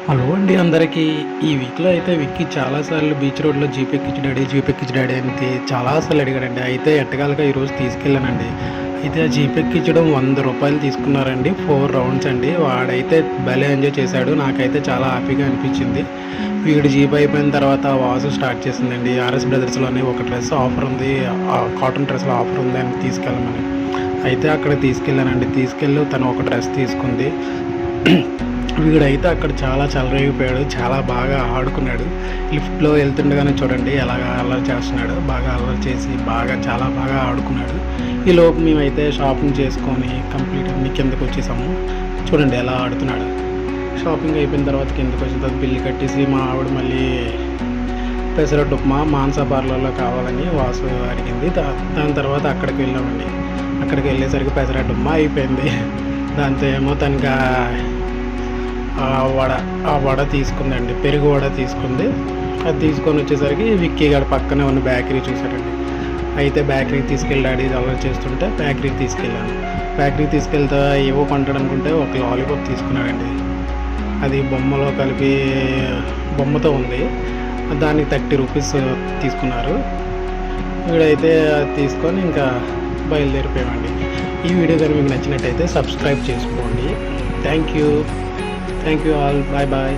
Hello అండి అందరికీ. ఈ వీక్‌లో అయితే విక్కీ చాలా సార్లు బీచ్ రోడ్‌లో జీప్ ఎక్కించు డాడీ, జీప్ ఎక్కించు డాడీ అని చాలా సార్లు అడిగాడండి. అయితే ఎట్టకాలుగా ఈరోజు తీసుకెళ్ళానండి. అయితే ఆ జీప్ ఎక్కించడం రూ. 100 తీసుకున్నారండి. 4 రౌండ్స్ అండి. వాడైతే భలే ఎంజాయ్ చేశాడు. నాకైతే చాలా హ్యాపీగా అనిపించింది. వీడు జీప్ అయిపోయిన తర్వాత వాసు స్టార్ట్ చేసిందండి. ఆర్ఎస్ బ్రదర్స్‌లోని ఒక డ్రెస్ ఆఫర్ ఉంది. కాటన్ డ్రెస్‌లో ఆఫర్ ఉంది అని తీసుకెళ్ళమని. అయితే అక్కడికి తీసుకెళ్ళానండి. తీసుకెళ్ళి తను ఒక డ్రెస్ తీసుకుంది. వీడైతే అక్కడ చాలా చెలరేగిపోయాడు. చాలా బాగా ఆడుకున్నాడు. లిఫ్ట్‌లో వెళ్తుండగానే చూడండి ఎలాగా అల్లరి చేస్తున్నాడో. బాగా అల్లరి చేసి చాలా బాగా ఆడుకున్నాడు. ఈలోపు మేమైతే షాపింగ్ చేసుకొని కంప్లీట్ అన్నీ కిందకొచ్చేసాము. చూడండి ఎలా ఆడుతున్నాడో. షాపింగ్ అయిపోయిన తర్వాత కిందకొచ్చిన తర్వాత బిల్లు కట్టేసి మా ఆవిడ మళ్ళీ పెసరట్టు ఉప్మా మానస పార్లర్‌లో కావాలని వాసు అడిగింది. దాని తర్వాత అక్కడికి వెళ్ళామండి. అక్కడికి వెళ్ళేసరికి పెసరట్టు ఉప్మా అయిపోయింది. దాంతో ఏమో తనకా వడ తీసుకుందండి. పెరుగు వడ తీసుకుంది. అది తీసుకొని వచ్చేసరికి విక్కీ గాడు పక్కనే ఉన్న బేకరీ చూసాడండి. అయితే బేకరీకి తీసుకెళ్ళాడు. ఇది అల్లరి చేస్తుంటే బేకరీకి తీసుకెళ్ళాను. బేకరీకి తీసుకెళ్తే ఏవో కొంటాడనుకుంటే ఒక లాలీపాప్ తీసుకున్నాడండి. అది బొమ్మలో కలిపి బొమ్మతో ఉంది. దానికి ₹30 తీసుకున్నారు. వీడైతే అది తీసుకొని ఇంకా బయలుదేరిపోయామండి. ఈ వీడియో కానీ మీకు నచ్చినట్టయితే సబ్స్క్రైబ్ చేసుకోండి. Thank you. Thank you all. Bye bye.